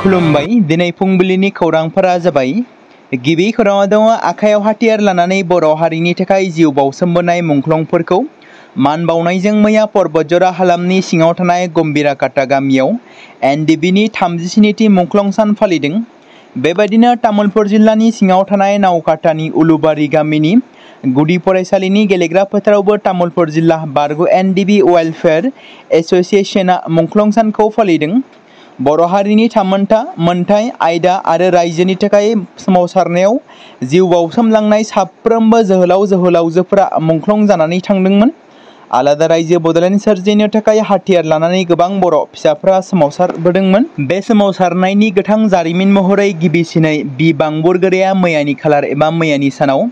खुलुमबाय दिनै फुंबिलिनि खौरांफोरा जाबाय गिबि खौराङाव दङ आखायाव हाथियार लानानै बर' हारिनि थाखाय जिउ बाउसोमबोनाय मुंख्लंफोरखौ मान बावनायजों मैया पर्बतजरा हालामनि सिङाव थानाय गम्भीराकाटा गामियाव एनडिबिनि 37थि मुंख्लं सान फालिदों। बेबायदिनो तामुलपुर जिल्लानि सिङाव थानाय नावकाटानि उलुबारि गामिनि गुदि फरायसालिनि गेलेग्रा फोथारावबो तामुलपुर जिल्ला बारग' एनडिबि वेलफेयार एस'सिएशना मुंख्लं सानखौ फालिदों। बर' हारिनि थामोनथा मोनथाय आयदा आरो रायजोनि थाखाय सोमावसारनायाव जिउ बाउसोमलांनाय साफ्रोमबो जोहोलाव जोहोलावजोफोरा मुंख्लं जानानै थांदोंमोन। आलादा रायजो बड'लेण्ड सोरजिनो थाखाय हाथियार लानानै गोबां बर' फिसाफ्रा सोमावसारबोदोंमोन। बे सोमावसारनायनि गोथां जारिमिन महरै गिबिसिनै बि बांबुरगोराया मैयानि खालार एबा मैयानि सानाव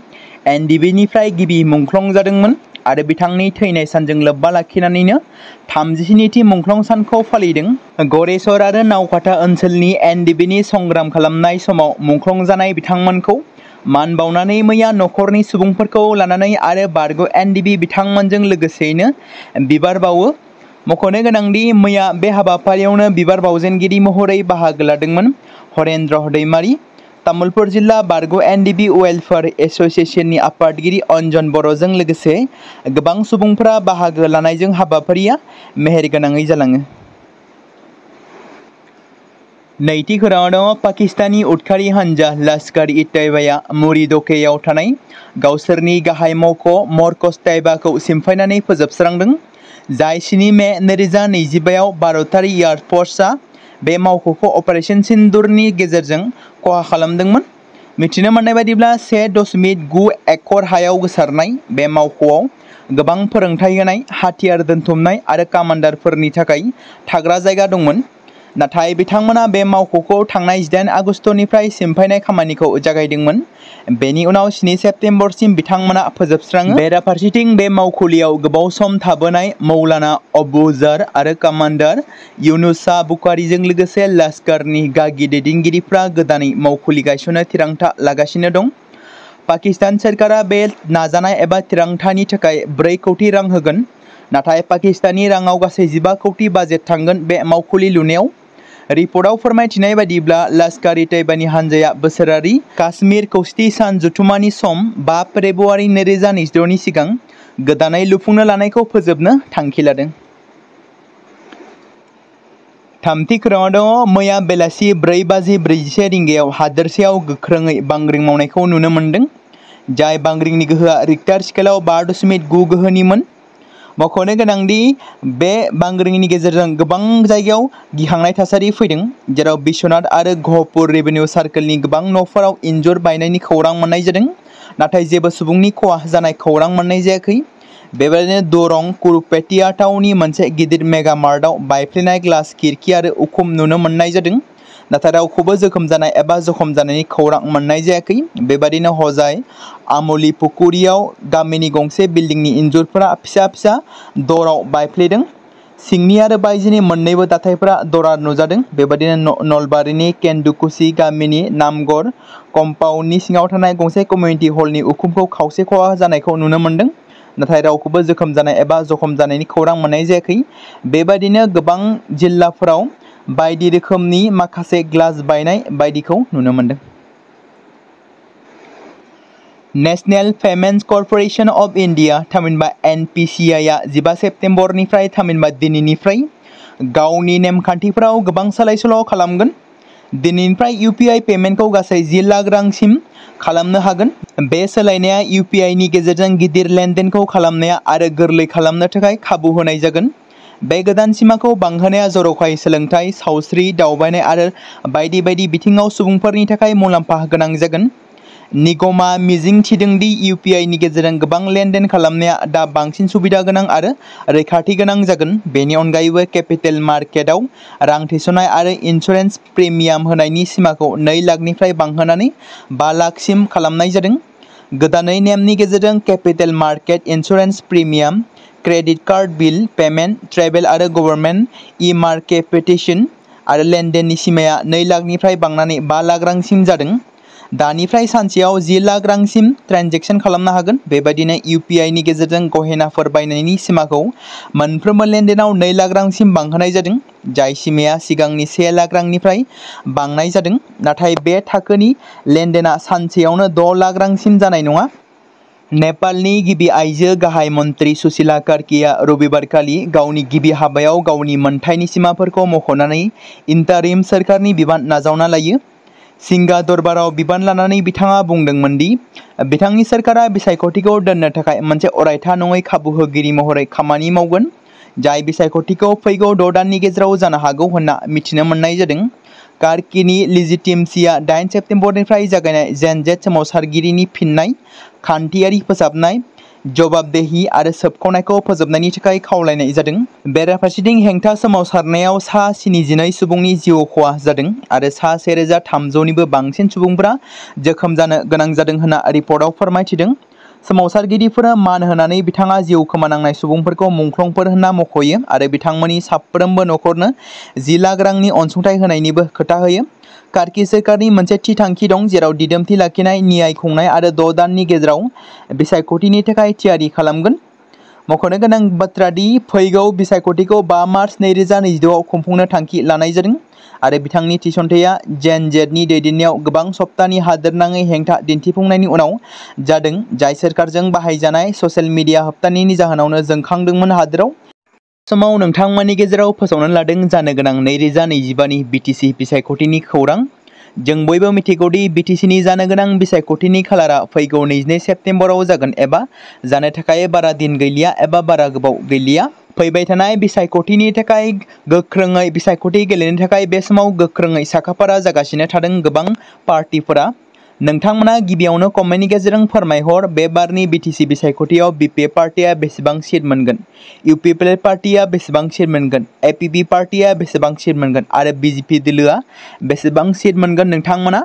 एनडिबिनिफ्राय गिबि मुंख्लं जादोंमोन आरो बिथांनि थैनाय सानजों लोब्बा लाखिनानैनो 37थि मुंख्लं सानखौ फालिदों। गरेस्वर आरो नावकाटा ओनसोलनि एनडिबिनि संग्राम खालामनाय समाव मुंख्लं जानाय बिथांमोनखौ मान बावनानै मैया नखरनि सुबुंफोरखौ लानानै आरो बारग' एनडिबि बिथांमोनजों लोगोसेयैनो बिबार बावो। मख'नो गोनांदि मैया बे हाबाफारियावनो बिबार बावजेनगिरि महरै बाहागो लादोंमोन हरेन्द्र दैमारी, तामुलपुर जिल्ला बारग' एनडिबि वेलफेयार एस'सिएशननि आफादगिरि अन्जन बर'जों लोगोसे गोबां सुबुंफोरा बाहागो लानायजों हाबाफारिया मेहेरगोनाङै जालाङो। नैथि खौराङाव दङ पाकिस्तानी उदखारि हानजा लश्कर-इ-तैयबाया मुरिदकेयाव थानाय गावसोरनि गाहाय मावख' मरकज तैयबाखौ सिमफायनानै फोजोबस्रांदों, जाय 7 मे 2025आव भारतारि एयार फ'र्सआ बे मावख'खौ अपारेशन सिन्दुरनि गेजेरजों खहा खालामदोंमोन। मिथिनो मोननाय बायदिब्ला 1.9 एकड़ हायाव गोसारनाय बे मावख'आव गोबां फोरोंथाय होनाय, हाथियार दोनथुमनाय आरो कामान्डारफोरनि थाखाय थाग्रा जायगा दंमोन। नाथाय बिथांमोना बे मावख'खौ थांनाय 18 आगस्तनिफ्राय सिमफायनाय खामानिखौ जागायदोंमोन। बेनि उनाव 7 सेप्तेम्बरसिम बिथांमोना फोजोबस्राङो। बेराफारसेथिं बे मावखुलियाव गोबाव सम थाबोनाय मौलाना अबु जर आरो कामान्डार युनुस शाह बुखारीजों लोगोसे लश्करनि गागि दैदेनगिरिफ्रा गोदानै मावखुलि गायसननो थिरांथा लागासिनो दं। पाकिस्तान सोरखारा बे नाजानाय एबा थिरांथानि थाखाय 4 कौटि रां होगोन, नाथाय पाकिस्तानी राङाव गासै 15 कौटि बाजेट थांगोन बे मावखुलि लुनायाव। रिपर्टआव फोरमायथिनाय बायदिब्ला लश्कर-इ-तैयबानि हानजाया बोसोरारि काश्मीर खौसेथि सान जथुम्मानि सम 5 फेब्रुआरि 2026 नि सिगां गोदानै लुफुंनो लानायखौ फोजोबनो थांखि लादों। थामथि खौराङाव दङ मैया बेलासि 4:41 रिंगायाव हादोरसायाव गोख्रोङै बांग्रिं मावनायखौ नुनो मोन्दों, जाय बांग्रिंनि गोहोआ रिक्टार स्केलाव 5.9 गोहोनिमोन। मख'नो गोनांदि बे बांग्रिंनि गेजेरजों गोबां जायगायाव गिखांनाय थासारि फैदों, जेराव बिश्वनाथ आरो गहपुर रेभिनिउ सार्कलनि गोबां न'फोराव इन्जुर बायनायनि खौरां मोननाय जादों, नाथाय जेबो सुबुंनि खहा जानाय खौरां मोननाय जायाखै। बेबायदिनो दरं कुरुपेटिया टाउननि मोनसे गिदिर मेगा मार्टआव बायफ्लेनाय ग्लास खिरखि आरो उखुम नुनो मोननाय जादों, नाथाय रावखौबो जोखोम जानाय एबा जखम जानायनि खौरां मोननाय जायाखै। बेबायदिनो हजाय आमलीपुकुरियाव गामिनि गंसे बिल्डिंनि इन्जुरफोरा फिसा फिसा दराव बायफ्लेदों। सिंनि आरो बायजोनि मोन्नैबो दाथायफोरा दरार नुजादों। बेबायदिनो नलबारिनि केन्दुकुसि गामिनि नामगर कम्पाउन्डनि सिङाव थानाय गंसे कमिउनिटि हलनि उखुमखौ खावसे खहा जानायखौ नुनो मोन्दों, नाथाय रावखौबो जोखोम जानाय एबा जखम जानायनि खौरां मोननाय जायाखै। बेबायदिनो गोबां जिल्लाफोराव बायदि रोखोमनि माखासे ग्लास बायनाय बायदिखौ नुनो मोन्दों। नेशनेल पेमेन्ट्स कर्प'रेशन अफ इन्डिया थामहिनबा एनपिसिआइआ 15 सेप्तेम्बरनिफ्राय थामहिनबा दिनैनिफ्राय गावनि नेमखान्थिफोराव गोबां सोलाय-सोल' खालामगोन। दिनैनिफ्राय इउपिआइ पेमेन्टखौ गासै 10 लाख रांसिम खालामनो हागोन। बे सोलायनाया इउपिआइनि गेजेरजों गिदिर लेनदेनखौ खालामनाया आरो गोरलै खालामनो थाखाय खाबु होनाय जागोन। बे गोदान सिमाखौ बांहोनाया जर'खायै सोलोंथाय, सावस्रि, दावबायनाय आरो बायदि बायदि बिथिङाव सुबुंफोरनि थाखाय मुलाम्फा गोनां जागोन। निगमआ मिजिं थिदों दि इउपिआइनि गेजेरजों गोबां लेनदेन खालामनाया दा बांसिन सुबिदा गोनां आरो रैखाथि गोनां जागोन। बेनि अनगायैबो केपिटेल मार्केटआव रां थिसननाय आरो इन्सुरेन्स प्रिमियाम होनायनि सिमाखौ 2 लाखनिफ्राय बांहोनानै 5 लाखसिम खालामनाय जादों। गोदानै नेमनि गेजेरजों capital market insurance premium, credit card bill payment, travel आरो गभर्नमेन्ट ई-मार्केटिफिकेसन आरो लेनदेननि सिमाया 2 लाखनिफ्राय बांनानै 5 लाख रांसिम जादों। दानिफ्राय सानसेयाव 10 लाख रांसिम ट्रेन्जेक्सन खालामनो हागोन। बेबायदिनो UPI नि गेजेरजों गहेनाफोर बायनायनि सिमाखौ मोनफ्रोमबो लेनदेनाव 2 लाख रांसिम बांहोनाय जादों, जाय सिमाया सिगांनि 1 लाख रांनिफ्राय बांनाय जादों। नाथाय बे थाखोनि लेनदेना सानसेयावनो 6 लाख रांसिम जानाय नङा। नेपालनि गिबि आइजो गाहाय मन्त्रि सुशीला कार्कीआ रबिबारखालि गावनि गिबि हाबायाव गावनि मोनथायनि सिमाफोरखौ मख'नानै इन्टारिम सोरखारनि बिबान नाजावना लायो। सिंगा दरबाराव बिबान लानानै बिथाङा बुंदोंमोन दि बिथांनि सोरखारा बिसायख'थिखौ दोननो थाखाय मोनसे अरायथा नङै खाबु होगिरि महरै खामानि मावगोन, जाय बिसायख'थिखौ फैगौ 6 दाननि गेजेराव जानो हागौ होनना मिथिनो मोननाय जादों। कार्कीनि लिजिटिमेसिआ 8 सेप्तेम्बरनिफ्राय जागायनाय जेन-जेट सोमावसारगिरिनि फिननाय, खान्थियारि फोसाबनाय, जवाबदेहि आरो सोबख'नायखौ फोजोबनायनि थाखाय खावलायनाय जादों। बेराफारसेथिं हेंथा सोमावसारनायाव सा 72 सुबुंनि जिउ खहा जादों आरो सा 1300 निबो बांसिन सुबुंफोरा जोखोम जानो गोनां जादों होनना रिपर्टआव फोरमायथिदों। सोमावसारगिरिफोरा मान होनानै बिथाङा जिउ खोमानांनाय सुबुंफोरखौ मुंख्लंफोर होनना मख'यो आरो बिथांमोननि साफ्रोमबो नखरनो 10 लाख रांनि अनसुंथाइ होनायनिबो खोथा होयो। कार्की सोरखारनि मोनसे थि थांखि दं, जेराव दिदोमथि लाखिनाय, न्याय खुंनाय आरो 6 दाननि गेजेराव बिसायख'थिनि थाखाय थियारि खालामगोन। मख'नो गोनां बाथ्रा दि फैगौ बिसायख'थिखौ 5 मार्च 2026 आव खुंफुंनो थांखि लानाय जादों आरो बिथांनि थिसनथाइया जेन-जेटनि दैदेननायाव गोबां सप्तानि हादोरनाङै हेंथा दिन्थिफुंनायनि उनाव जादों, जाय सोरखारजों बाहायजानाय ससियेल मिडिया होबथानायनि जाहोनावनो जोंखांदोंमोन। हादोराव समाव नोंथांमोननि गेजेराव फोसावनो लादों जानो गोनां 2025 नि BTC बिसायख'थिनि खौरां। जों बयबो मिथिगौ दि BTCनि जानो गोनां बिसायख'थिनि खालारा फैगौ 22 सेप्तेम्बराव जागोन एबा जानो थाखाय बारा दिन गैलिया एबा बारा गोबाव गैलिया। फैबाय थानाय बिसायख'थिनि थाखाय गोख्रोङै बिसायख'थि गेलेनो थाखाय बे समाव गोख्रोङै साखाफारा जागासिनो थादों। गोबां पार्टीफोरा नोंथांमोना गिबियावनो कमेन्टनि गेजेरजों फोरमायहर बे बारनि BTC बिसायख'थियाव BPF पार्टीआ बेसेबां सिट मोनगोन, UPPL पार्टीआ बेसेबां सिट मोनगोन, APP पार्टीआ बेसेबां सिट मोनगोन आरो BJP दोलोआ बेसेबां सिट मोनगोन। नोंथांमोना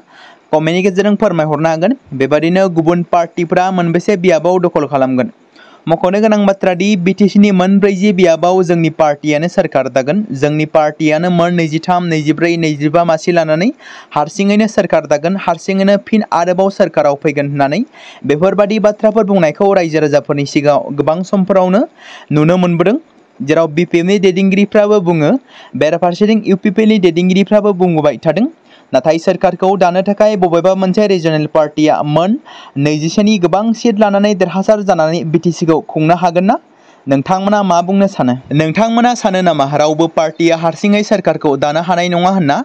कमेन्टनि गेजेरजों फोरमायहरनो हागोन। बेबादिनो गुबुन पार्टीफोरा मोनबेसे बियाबाव दखल खालामगोन। मख'नो गोनां बाथ्रा दि BTCनि मोन 40 बियाबाव जोंनि पार्टीयानो सोरखार दागोन। जोंनि पार्टीयानो मोन 23, 24, 25 मासि लानानै हारसिङैनो सोरखार दागोन, हारसिङैनो फिन आरोबाव सोरखाराव फैगोन होननानै बेफोरबादि बाथ्राफोर बुंनायखौ रायजो राजाफोरनि सिगाङाव गोबां समफोरावनो नुनो मोनबोदों, जेराव BPFनि दैदेनगिरिफ्राबो बुङो, बेराफारसेथिं UPPनि दैदेनगिरिफ्राबो बुंबाय थादों। नाथाय सोरखारखौ दानो थाखाय बबेबा मोनसे रिजनेल पार्टीआ मोन 21 नि गोबां सिट लानानै देरहासार जानानै BTCखौ खुंनो हागोन ना? नोंथांमोना मा बुंनो सानो? नोंथांमोना सानो नामा रावबो पार्टीआ हारसिङै सोरखारखौ दानो हानाय नङा होनना?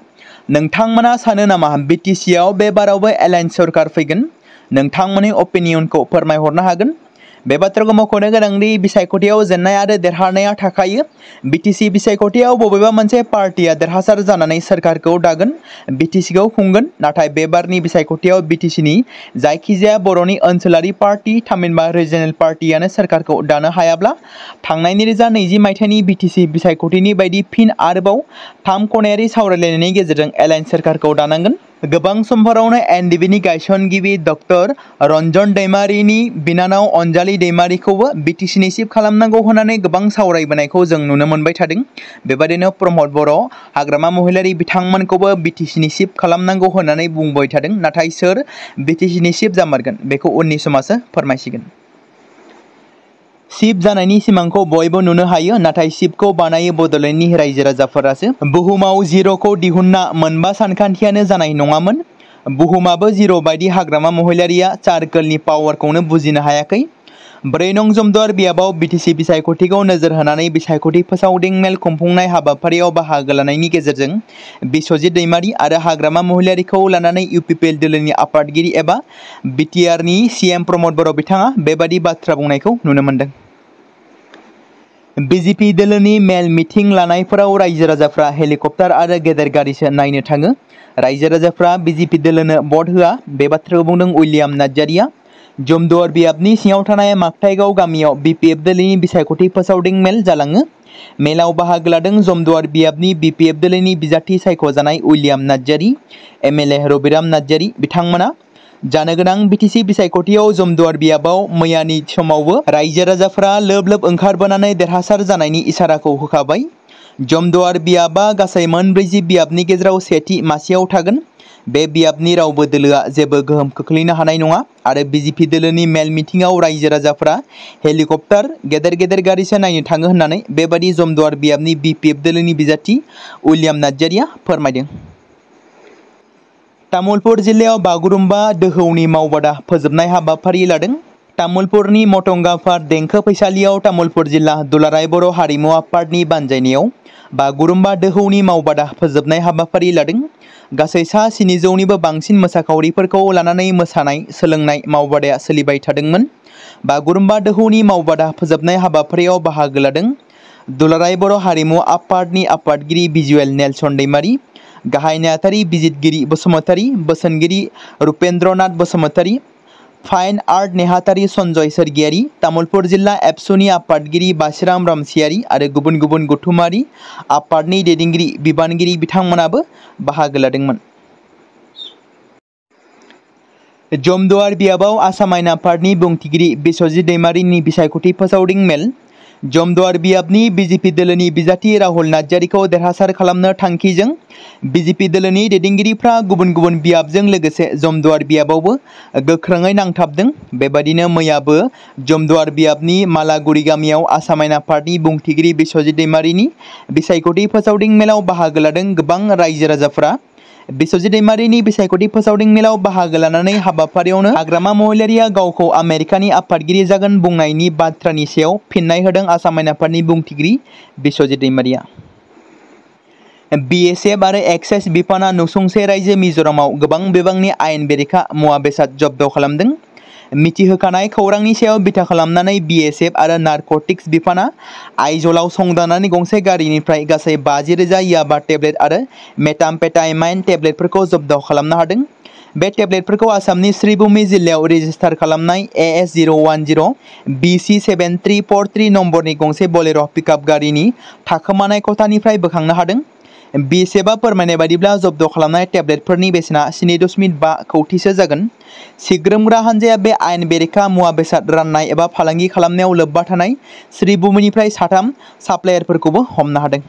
नोंथांमोना सानो नामा BTCआव बे बारावबो एलायन्स सोरखार फैगोन? नोंथांमोननि अपिनियनखौ फोरमायहरनो हागोन। बे बाथ्राखौ मख'नो गोनां दि बिसायख'थियाव जेननाय आरो देरहानाया थाखायो। BTC बिसायख'थियाव बबेबा मोनसे पार्टीआ देरहासार जानानै सोरखारखौ दागोन, BTCखौ खुंगोन। नाथाय बे बारनि बिसायख'थियाव BTCनि जायखिजाया बर'नि ओनसोलारि पार्टी, थामहिनबा रिजनेल पार्टीआनो सोरखारखौ दानो हायाब्ला थांनाय 2020 मायथाइनि BTC बिसायख'थिनि बायदि फिन आरोबाव 3 खनायारि सावरायलायनायनि गेजेरजों एलायन्स सोरखारखौ दानांगोन। गोबां समफोरावनो NDBनि गायसनगिरि डक्टर रन्जन दैमारिनि बिनानाव अनजालि दैमारिखौबो BTCनि सिफ खालामनांगौ होननानै गोबां सावरायबोनायखौ जों नुनो मोनबाय थादों। बेबादिनो प्रमद बर' हाग्रामा महिलारि बिथांमोनखौबो BTCनि सिफ खालामनांगौ होननानै बुंबाय थादों। नाथाय सोर BTCनि सिफ जामारगोन बेखौ उननि समासो फोरमायसिगोन। सिफ जानायनि सिमांखौ बयबो नुनो हायो, नाथाय सिफखौ बानायो बड'लेण्डनि रायजो राजाफोरासो। बुहुमाव जिर'खौ दिहुनना मोनबा सानखान्थियानो जानाय नङामोन। बुहुमाबो जिर' बायदि हाग्रामा महिलारिया चारकोलनि पावारखौनो बुजिनो हायाखै। 4 नं जमदुवार बियाबाव BTC बिसायख'थिखौ नोजोर होनानै बिसायख'थि फोसावदिं मेल खुंफुंनाय हाबाफारियाव बाहागो लानायनि गेजेरजों बिस्वजित दैमारि आरो हाग्रामा महिलारिखौ लानानै UPPL दोलोनि आफादगिरि एबा BTRनि CM प्रमद बर' बिथाङा बेबादि बाथ्रा बुंनायखौ नुनो मोनदों। BJP दोलोनि मेल मिटिं लानायफोराव रायजो राजाफ्रा हेलिकप्टार आरो गेदेर गारिसो नायनो थाङो। रायजो राजाफ्रा BJP दोलोनो भट होआ, बे बाथ्राखौ बुंदों उइलियाम नार्जारिया। जमदुवार बियाबनि सिङाव थानाय माकथाइगाव गामियाव BPF दोलोनि बिसायख'थि फोसावदिं मेल जालाङो। मेलाव बाहागो लादों जमदुवार बियाबनि BPF दोलोनि बिजाथि सायख'जानाय उइलियाम नार्जारि, MLA रबिराम नार्जारि बिथांमोना। जानो गोनां BTC बिसायख'थियाव जमदुवार बियाबाव मैयानि समावबो रायजो राजाफ्रा लोब लोब ओंखारबोनानै देरहासार जानायनि इसाराखौ होखाबाय। जमदुवार बियाबा गासै मोन 40 बियाबनि गेजेराव सेथि मासियाव थागोन। बे बियाबनि रावबो दोलोआ जेबो गोहोम खोख्लैनो हानाय नङा आरो बिजेपि दोलोनि मेल मिथिङाव रायजो राजाफोरा हेलिकप्टार गेदेर गेदेर गारिसो नायनो थाङो होननानै बेबादि जमदुवार बियाबनि बिपिएफ दोलोनि बिजाथि उइलियाम नार्जारिया फोरमायदों। तामुलपुर जिल्लायाव बागुरुम्बा दोहौनि मावबादा फोजोबनाय हाबाफारि लादों। तामुलपुरनि मटंगाफार देंखो फैसालियाव तामुलपुर जिल्ला दुलाराय बर' हारिमु आफादनि बानजायनायाव बागुरुम्बा दोहौनि मावबादा फोजोबनाय हाबाफारि लादों। गासै सा 700निबो बांसिन मोसाखावरिफोरखौ लानानै मोसानाय सोलोंनाय मावबादाया सोलिबाय थादोंमोन। बागुरुम्बा दोहौनि मावबादा फोजोबनाय हाबाफारियाव बाहागो लादों दुलाराय बर' हारिमु आफादनि आफादगिरि भिजुएल नेलसन दैमारि, गाहाय नेहाथारि बिजितगिरि बसुमतारी, बोसोनगिरि रुपेन्द्रनाथ बसुमतारी, फाइन आर्ट नेहाथारि सन्जय सोरगियारि, तामुलपुर जिल्ला एबसुनि आफादगिरि बासिराम रामसियारि आरो गुबुन गुबुन गौथुमारि आफादनि दैदेनगिरि बिबानगिरि बिथांमोनाबो बाहागो लादोंमोन। जमदुवार बियाबाव आसाम आयेन आफादनि बुंथिगिरि बिस्वजित दैमारिनि बिसायख'थि फोसावदिं मेल। जमदुवार बियाबनि बिजेपि दोलोनि बिजाथि राहुल नार्जारिखौ देरहासार खालामनो थांखिजों बिजेपि दोलोनि दैदेनगिरिफ्रा गुबुन गुबुन बियाबजों लोगोसे जमदुवार बियाबावबो गोख्रोङै नांथाबदों। बेबादिनो मैयाबो जमदुवार बियाबनि मालागुरि गामियाव आसाम आयेन आफादनि बुंथिगिरि बिस्वजित दैमारिनि बिसायख'थि फोसावदिं मेलाव बाहागो लादों गोबां रायजो राजाफोरा। बिस्वजित दैमारिनि बिसायख'थि फोसावदिं मेलाव बाहागो लानानै हाबाफारियावनो हाग्रामा महिलारिया गावखौ आमेरिकानि आफादगिरि जागोन बुंनायनि बाथ्रानि सायाव फिननाय होदों आसाम आयेन आफादनि बुंथिगिरि बिस्वजित दैमारिया। बीएसएफ आरो एक्साइज बिफाना नसुंसे रायजो मिजोरामाव गोबां बिबांनि आयेन बेरेखा मुवा बेसाद जब्द खालामदों। मिथिहोखानाय खौरांनि सायाव बिथा खालामनानै बीएसएफ आरो नारकटिक्स बिफाना आइजलाव संदाननानै गंसे गारिनिफ्राय गासै 50,000 याबा टेब्लेट आरो मेटाम्फेटामाइन टेब्लेटफोरखौ जब्द खालामनो हादों। बे टेब्लेटफोरखौ आसामनि श्रीभूमि जिल्लायाव रेजिस्टार खालामनाय AS010 BC7343 नम्बरनि गंसे बोलेर' पिकआप गारिनि थाखोमानाय खथानिफ्राय बोखांनो हादों। बीएसएफआ फोरमायनाय बायदिब्ला जब्द खालामनाय टेब्लेटफोरनि बेसेना 7.5 कौटिसो जागोन। सिग्रोमग्रा हान्जाया बे आयेन बेरेखा मुवा बेसाद राननाय एबा फालांगि खालामनायाव लोब्बा थानाय श्रीभूमिनिफ्राय 3 साप्लायारफोरखौबो हमनो हादों।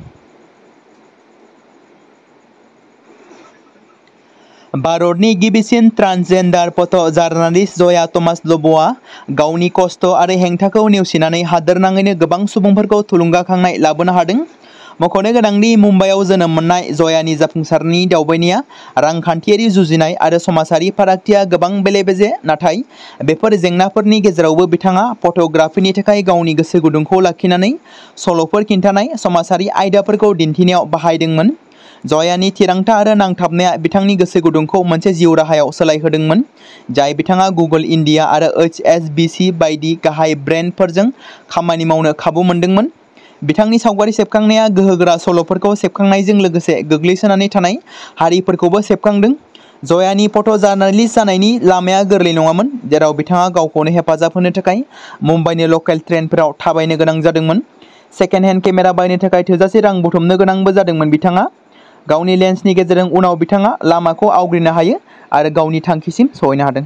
भारतनि गिबिसिन ट्रान्सजेन्डार फट' जार्नालिस्ट जया थमास लब'आ गावनि खस्थ' आरो हेंथाखौ नेवसिनानै हादोरनाङैनो गोबां सुबुंफोरखौ थुलुंगाखांनाय लाबोनो हादों। मख'नो गोनांदि मुम्बाइआव जोनोम मोननाय जयानि जाफुंसारनि दावबायनाया रांखान्थियारि जुजिनाय आरो समाजारि फारागथिया गोबां बेले-बेजे, नाथाय बेफोर जेंनाफोरनि गेजेरावबो बिथाङा फट'ग्राफिनि थाखाय गावनि गोसो गुदुंखौ लाखिनानै सल'फोर खिन्थानाय, समाजारि आयदाफोरखौ दिन्थिनायाव बाहायदोंमोन। जयानि थिरांथा आरो नांथाबनाया बिथांनि गोसो गुदुंखौ मोनसे जिउ राहायाव सोलायहोदोंमोन, जाय बिथाङा गुगोल इन्डिया आरो HSBC बायदि गाहाय ब्रेन्डफोरजों खामानि मावनो खाबु मोनदोंमोन। बिथांनि सावगारि सेबखांनाया गोहोगोरा सल'फोरखौ सेबखांनायजों लोगोसे गोग्लैसोनानै थानाय हारिफोरखौबो सेबखांदों। जयानि फट' जार्नालिस्ट जानायनि लामाया गोरलै नङामोन, जेराव बिथाङा गावखौनो हेफाजाब होनो थाखाय मुम्बाइनि लकेल ट्रेनफोराव थाबायनो गोनां जादोंमोन। सेकेन्ड हेन्ड केमेरा बायनो थाखाय थोजासे रां बुथुमनो गोनांबो जादोंमोन। बिथाङा गावनि लेन्सनि गेजेरजों उनाव बिथाङा लामाखौ आवग्रिनो हायो आरो गावनि थांखिसिम सहैनो हादों।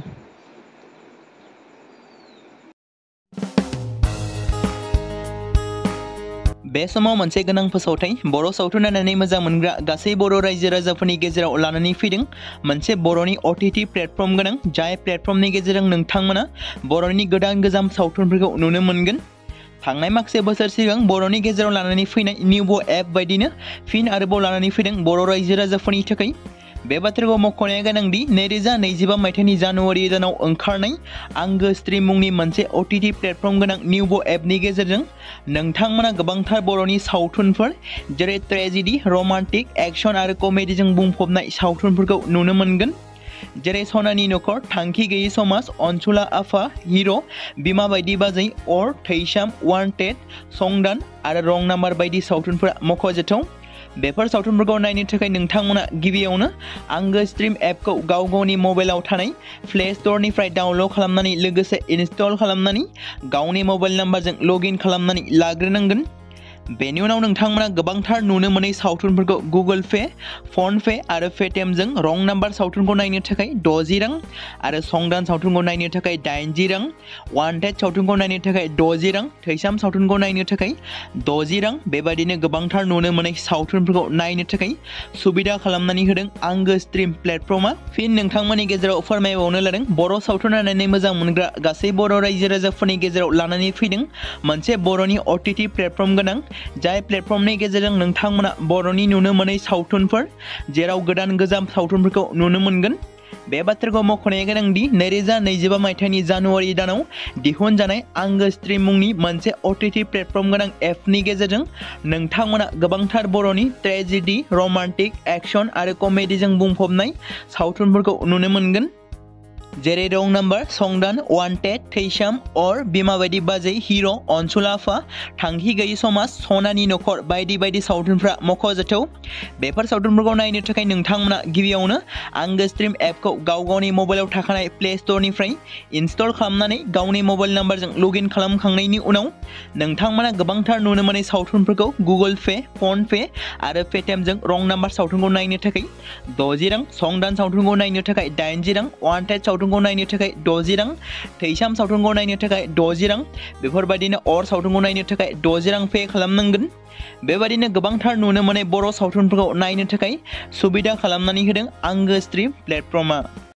बे समाव मोनसे गोनां फोसावथाय बर' सावथुन नायनानै मोजां मोनग्रा गासै बर' रायजो राजाफोरनि गेजेराव लानानै फैदों मोनसे बर'नि OTT प्लेटफर्म गोनां, जाय प्लेटफर्मनि गेजेरजों नोंथांमोना बर'नि गोदान गोजाम सावथुनफोरखौ नुनो मोनगोन। थांनाय माखासे बोसोर सिगां बर'नि गेजेराव लानानै फैनाय निउबो एप बायदिनो फिन आरोबाव लानानै फैदों बर' रायजो राजाफोरनि थाखाय। बे बाथ्राखौ मख'नाया गोनांदि 2025 मायथाइनि जानुवारि दानाव ओंखारनाय आंगो स्ट्रीम मुंनि मोनसे OTT प्लेटफर्म गोनां निउबो एपनि गेजेरजों नोंथांमोना गोबांथार बर'नि सावथुनफोर जेरै ट्रेजेडी, रमान्टिक, एक्शन आरो कमेडीजों बुंफबनाय सावथुनफोरखौ नुनो मोनगोन। जेरै सनानि नखर, थांखि गैयै समाज, अनसुला आफा, हिर', बिमा बायदि बाजै, अर, थैसाम, वान्टेड, संदान आरो रं नाम्बार बायदि सावथुनफोरा मख'जाथाव। बेफोर सावथुनफोरखौ नायनो थाखाय नोंथांमोना गिबियावनो आंगो स्ट्रीम एपखौ गाव गावनि मबाइलाव थानाय प्ले स्ट'रनिफ्राय डाउनल'ड खालामनानै लोगोसे इनस्टल खालामनानै गावनि मबाइल नाम्बारजों लग इन खालामनानै लाग्रोनांगोन। बेनि उनाव नोंथांमोना गोबांथार नुनो मोनै सावथुनफोरखौ गुगोल पे, फन पे आरो पेटिएमजों रं नाम्बार सावथुनखौ नायनो थाखाय 60 रां आरो संदान सावथुनखौ नायनो थाखाय 80 रां, वान्टेड सावथुनखौ नायनो थाखाय 60 रां, थैसाम सावथुनखौ नायनो थाखाय 60 रां बेबायदिनो गोबांथार नुनो मोनै सावथुनफोरखौ नायनो थाखाय सुबिदा खालामनानै होदों आंगो स्ट्रिम प्लेटफर्मा। फिन नोंथांमोननि गेजेराव फोरमायबावनो लादों बर' सावथुन नायनानै मोजां मोनग्रा गासै बर' रायजो राजाफोरनि गेजेराव लानानै फैदों मोनसे बर'नि OTT प्लेटफर्म गोनां, जाय प्लेटफर्मनि गेजेरजों नोंथांमोना बर'नि नुनो मोनै सावथुनफोर जेराव गोदान गोजाम सावथुनफोरखौ नुनो मोनगोन। बे बाथ्राखौ मख'नाया गोनांदि 2025 मायथाइनि जानुवारि दानाव दिहुनजानाय आंगो स्ट्रिम मुंनि मोनसे OTT प्लेटफर्म गोनां एपनि गेजेरजों नोंथांमोना गोबांथार बर'नि ट्रेजेडि, रमान्टिक, एक्शन आरो कमेडिजों बुंफबनाय सावथुनफोरखौ नुनो मोनगोन। जेरै रं नाम्बार, संदान, वान्टेड, थैसाम, अर, बिमा बायदि बाजै, हिर', अनसुला आफा, थांखि गैयै समाज, सनानि नखर बायदि बायदि सावथुनफ्रा मख'जाथाव। बेफोर सावथुनफोरखौ नायनो थाखाय नोंथांमोना गिबियावनो आंगो स्ट्रिम एपखौ गावनि मबाइलाव थाखानाय प्ले स्ट'रनिफ्राय इनस्टल खालामनानै गावनि मबाइल नाम्बारजों लग इन खालामखांनायनि उनाव नोंथांमोना गोबांथार नुनो मोनै सावथुनफोरखौ गुगोल पे, फन पे आरो पेटिएमजों रं नाम्बार सावथुनखौ नायनो थाखाय 60 रां, संदान सावथुनखौ नायनो थाखाय 80 रां, वान्टेड सावथुनखौ नायनो थाखाय 60 रां, थैसाम सावथुनखौ नायनो थाखाय 60 रां बेफोरबायदिनो अर सावथुनखौ नायनो थाखाय 60 रां पे खालामनांगोन। बेबायदिनो गोबांथार नुनो मोनै बर' सावथुनफोरखौ नायनो थाखाय सुबिदा खालामनानै होदों आंगो स्ट्रिम प्लेटफर्मा।